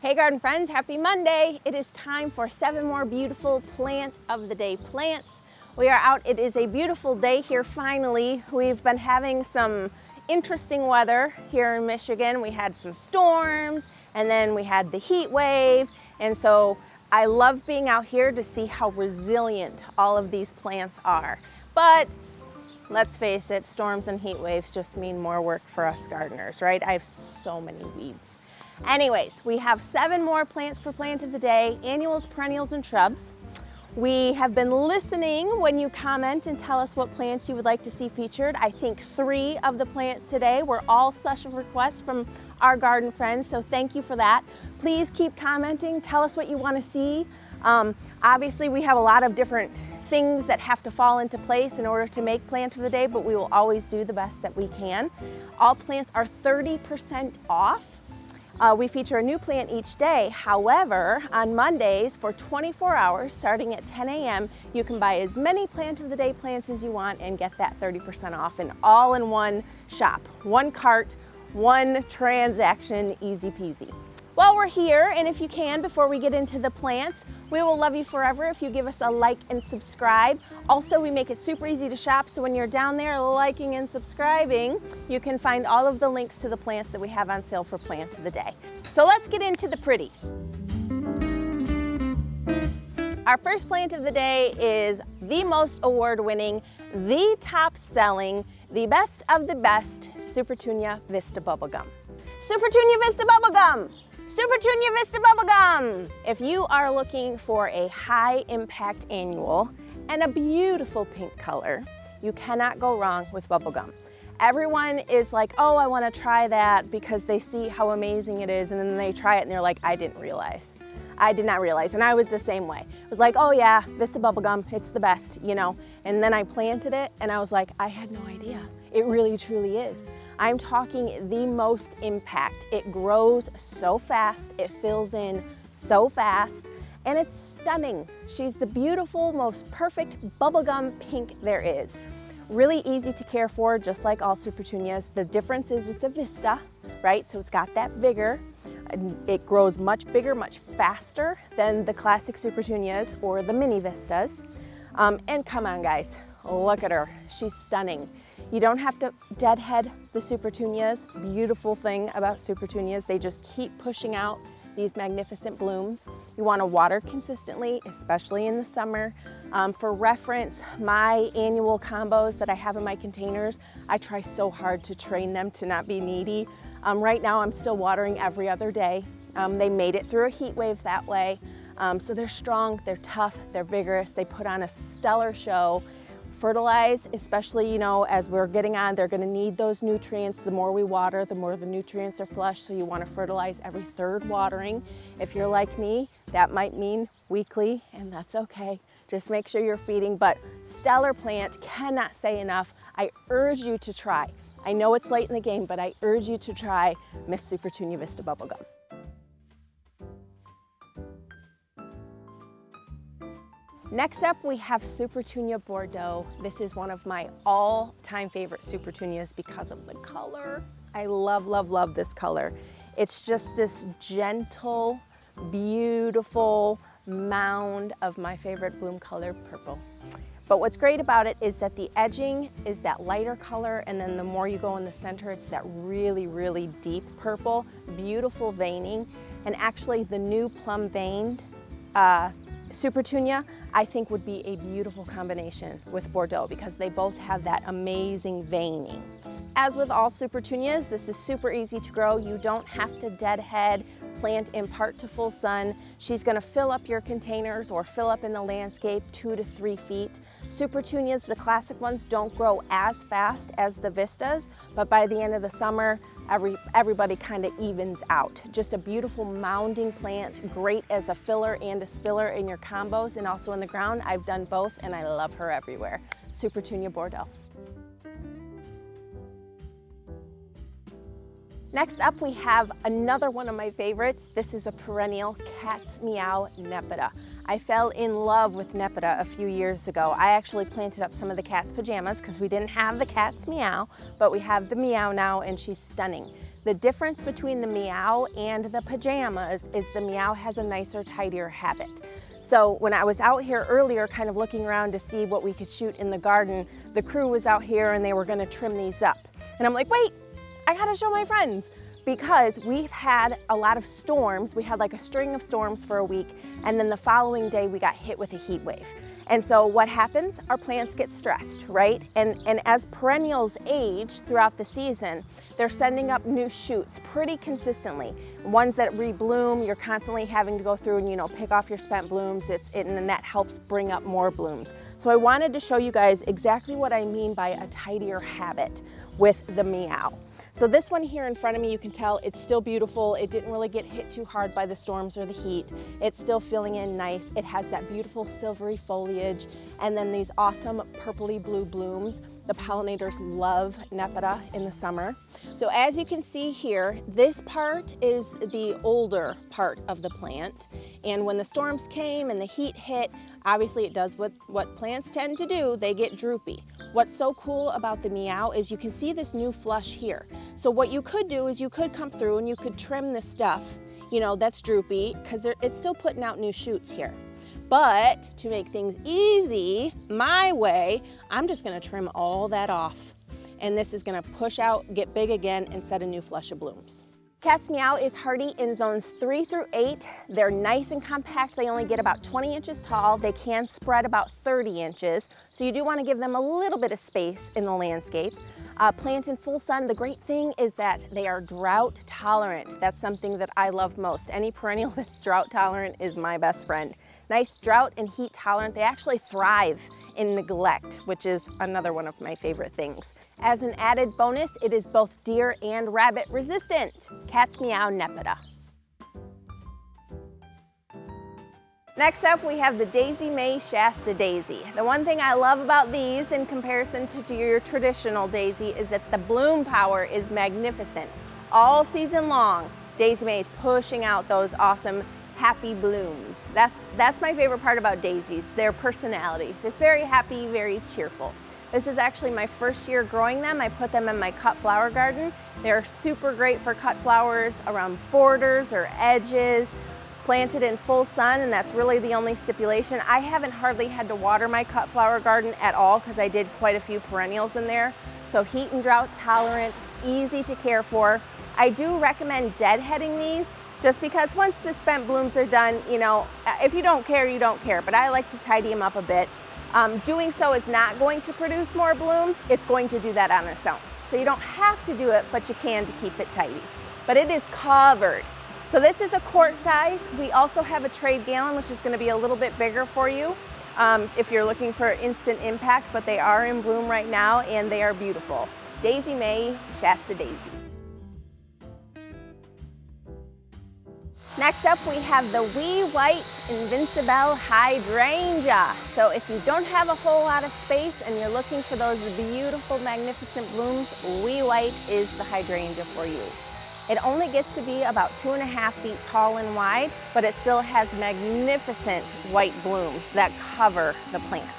Hey garden friends, happy Monday. It is time for 7 more beautiful plant of the day plants. We are out, it is a beautiful day here finally. We've been having some interesting weather here in Michigan. We had some storms and then we had the heat wave. And so I love being out here to see how resilient all of these plants are. But let's face it, storms and heat waves just mean more work for us gardeners, right? I have so many weeds. Anyways, we have 7 more plants for plant of the day, annuals, perennials, and shrubs. We have been listening when you comment and tell us what plants you would like to see featured. I think 3 of the plants today were all special requests from our garden friends, so thank you for that. Please keep commenting, tell us what you want to see. Obviously, we have a lot of different things that have to fall into place in order to make plant of the day, but we will always do the best that we can. All plants are 30% off. We feature a new plant each day. However, on Mondays for 24 hours, starting at 10 a.m., you can buy as many plant of the day plants as you want and get that 30% off and all in one shop. 1 cart, 1 transaction, easy peasy. While we're here, and if you can, before we get into the plants, we will love you forever if you give us a like and subscribe. Also, we make it super easy to shop, so when you're down there liking and subscribing, you can find all of the links to the plants that we have on sale for plant of the day. So let's get into the pretties. Our first plant of the day is the most award-winning, the top-selling, the best of the best Superunia Vista Bubblegum. Superunia Vista Bubblegum! Superunia Vista Bubblegum! If you are looking for a high impact annual and a beautiful pink color, you cannot go wrong with bubblegum. Everyone is like, oh, I want to try that because they see how amazing it is, and then they try it and they're like, I did not realize, and I was the same way. I was like, oh yeah, Vista Bubblegum, it's the best, you know, and then I planted it and I was like, I had no idea. It really truly is. I'm talking the most impact. It grows so fast, it fills in so fast, and it's stunning. She's the beautiful, most perfect bubblegum pink there is. Really easy to care for, just like all Superunias. The difference is it's a Vista, right? So it's got that vigor. It grows much bigger, much faster than the classic Superunias or the mini Vistas. And come on guys, look at her, she's stunning. You don't have to deadhead the Superunias. Beautiful thing about Superunias, they just keep pushing out these magnificent blooms. You want to water consistently, especially in the summer. For reference, my annual combos that I have in my containers, I try so hard to train them to not be needy. Right now I'm still watering every other day. They made it through a heat wave that way. So they're strong, they're tough, they're vigorous, they put on a stellar show. Fertilize, especially, you know, as we're getting on, they're going to need those nutrients. The more we water, the more the nutrients are flushed, so you want to fertilize every 3rd watering. If you're like me, that might mean weekly, and that's okay. Just make sure you're feeding, but stellar plant, cannot say enough. I urge you to try. I know it's late in the game, but I urge you to try Miss Superunia Vista Bubblegum. Next up, we have Superunia Bordeaux. This is one of my all-time favorite Superunias because of the color. I love, love, love this color. It's just this gentle, beautiful mound of my favorite bloom color, purple. But what's great about it is that the edging is that lighter color, and then the more you go in the center, it's that really, really deep purple, beautiful veining. And actually the new plum veined Superunia, I think would be a beautiful combination with Bordeaux because they both have that amazing veining. As with all Superunias, this is super easy to grow. You don't have to deadhead, plant in part to full sun. She's gonna fill up your containers or fill up in the landscape 2 to 3 feet. Superunias, the classic ones, don't grow as fast as the Vistas, but by the end of the summer, everybody kind of evens out. Just a beautiful mounding plant, great as a filler and a spiller in your combos and also in the ground. I've done both and I love her everywhere. Superunia Bordeaux. Next up, we have another one of my favorites. This is a perennial Cat's Meow Nepida. I fell in love with Nepida a few years ago. I actually planted up some of the cat's pajamas because we didn't have the Cat's Meow, but we have the Meow now, and she's stunning. The difference between the Meow and the pajamas is the Meow has a nicer, tidier habit. So when I was out here earlier kind of looking around to see what we could shoot in the garden, the crew was out here and they were gonna trim these up. And I'm like, wait, I gotta show my friends, because we've had a lot of storms. We had like a string of storms for a week, and then the following day we got hit with a heat wave. And so what happens? Our plants get stressed, right? And as perennials age throughout the season, they're sending up new shoots pretty consistently. Ones that rebloom, you're constantly having to go through and, you know, pick off your spent blooms, and that helps bring up more blooms. So I wanted to show you guys exactly what I mean by a tidier habit with the Meow. So this one here in front of me, you can tell it's still beautiful. It didn't really get hit too hard by the storms or the heat. It's still filling in nice. It has that beautiful silvery foliage and then these awesome purpley blue blooms. The pollinators love Nepida in the summer. So as you can see here, this part is the older part of the plant. And when the storms came and the heat hit, obviously it does what plants tend to do, they get droopy. What's so cool about the Meow is you can see this new flush here. So what you could do is you could come through and you could trim this stuff, you know, that's droopy, because it's still putting out new shoots here. But to make things easy, my way, I'm just gonna trim all that off. And this is gonna push out, get big again, and set a new flush of blooms. Cat's Meow is hardy in zones 3 through 8. They're nice and compact. They only get about 20 inches tall. They can spread about 30 inches. So you do want to give them a little bit of space in the landscape. Plant in full sun. The great thing is that they are drought tolerant. That's something that I love most. Any perennial that's drought tolerant is my best friend. Nice drought and heat tolerant. They actually thrive in neglect, which is another one of my favorite things. As an added bonus, it is both deer and rabbit resistant. Cat's Meow Nepida. Next up, we have the Daisy May Shasta Daisy. The one thing I love about these in comparison to your traditional daisy is that the bloom power is magnificent. All season long, Daisy May is pushing out those awesome happy blooms. That's my favorite part about daisies, their personalities. It's very happy, very cheerful. This is actually my first year growing them. I put them in my cut flower garden. They're super great for cut flowers around borders or edges, planted in full sun, and that's really the only stipulation. I haven't hardly had to water my cut flower garden at all because I did quite a few perennials in there. So heat and drought tolerant, easy to care for. I do recommend deadheading these, just because once the spent blooms are done, you know, if you don't care, you don't care, but I like to tidy them up a bit. Doing so is not going to produce more blooms, it's going to do that on its own. So you don't have to do it, but you can to keep it tidy. But it is covered. So this is a quart size. We also have a trade gallon, which is gonna be a little bit bigger for you if you're looking for instant impact, but they are in bloom right now and they are beautiful. Daisy May Shasta Daisy. Next up, we have the Wee White Invincible Hydrangea. So if you don't have a whole lot of space and you're looking for those beautiful, magnificent blooms, Wee White is the hydrangea for you. It only gets to be about 2.5 feet tall and wide, but it still has magnificent white blooms that cover the plant.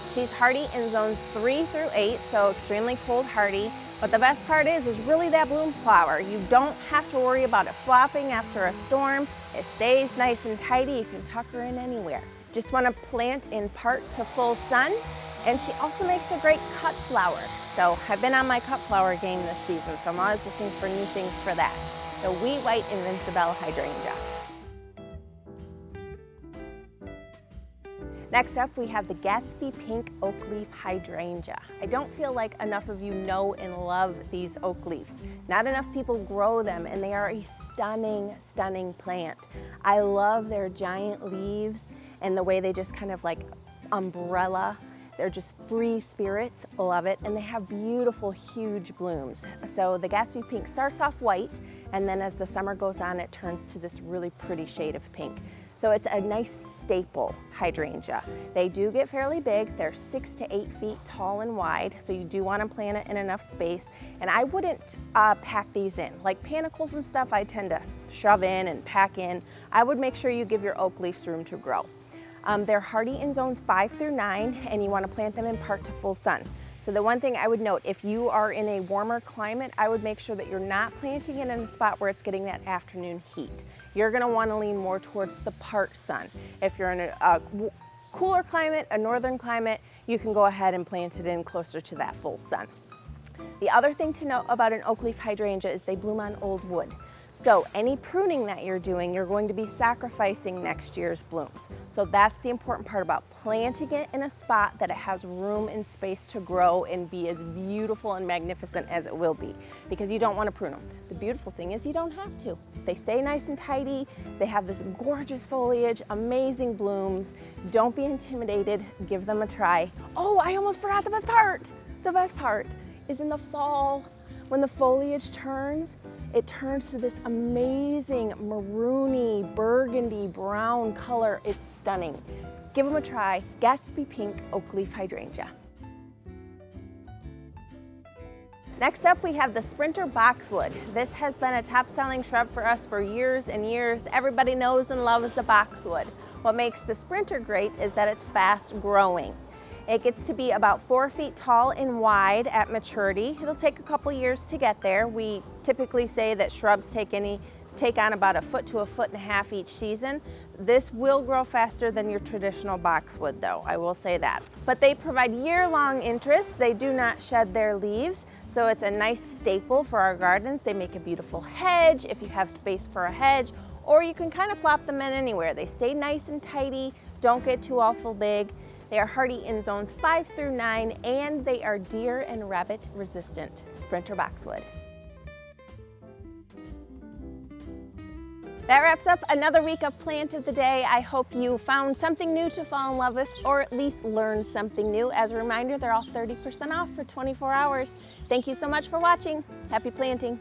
She's hardy in zones 3 through 8, so extremely cold hardy. But the best part is really that bloom flower. You don't have to worry about it flopping after a storm. It stays nice and tidy. You can tuck her in anywhere. Just want to plant in part to full sun. And she also makes a great cut flower. So I've been on my cut flower game this season, so I'm always looking for new things for that. The Wee White Invincible Hydrangea. Next up, we have the Gatsby Pink Oakleaf Hydrangea. I don't feel like enough of you know and love these oak leaves. Not enough people grow them, and they are a stunning, stunning plant. I love their giant leaves and the way they just kind of like umbrella They're just free spirits, love it, and they have beautiful, huge blooms. So the Gatsby pink starts off white, and then as the summer goes on, it turns to this really pretty shade of pink. So it's a nice staple hydrangea. They do get fairly big. They're 6 to 8 feet tall and wide, so you do want to plant it in enough space. And I wouldn't pack these in. Like panicles and stuff, I tend to shove in and pack in. I would make sure you give your oak leaves room to grow. They're hardy in zones 5 through 9, and you want to plant them in part to full sun. So the one thing I would note, if you are in a warmer climate, I would make sure that you're not planting it in a spot where it's getting that afternoon heat. You're going to want to lean more towards the part sun. If you're in a cooler climate, a northern climate, you can go ahead and plant it in closer to that full sun. The other thing to note about an oakleaf hydrangea is they bloom on old wood. So any pruning that you're doing, you're going to be sacrificing next year's blooms. So that's the important part about planting it in a spot that it has room and space to grow and be as beautiful and magnificent as it will be, because you don't want to prune them. The beautiful thing is you don't have to. They stay nice and tidy. They have this gorgeous foliage, amazing blooms. Don't be intimidated. Give them a try. Oh, I almost forgot the best part. The best part is in the fall. When the foliage turns, it turns to this amazing maroony, burgundy, brown color. It's stunning. Give them a try. Gatsby Pink Oakleaf Hydrangea. Next up, we have the Sprinter Boxwood. This has been a top-selling shrub for us for years and years. Everybody knows and loves the boxwood. What makes the Sprinter great is that it's fast-growing. It gets to be about 4 feet tall and wide at maturity. It'll take a couple years to get there. We typically say that shrubs take on about 1 foot to 1.5 feet each season. This will grow faster than your traditional boxwood though, I will say that. But they provide year-long interest. They do not shed their leaves, so it's a nice staple for our gardens. They make a beautiful hedge if you have space for a hedge, or you can kind of plop them in anywhere. They stay nice and tidy, don't get too awful big. They are hardy in zones 5 through 9, and they are deer and rabbit resistant. Sprinter Boxwood. That wraps up another week of Plant of the Day. I hope you found something new to fall in love with, or at least learned something new. As a reminder, they're all 30% off for 24 hours. Thank you so much for watching. Happy planting.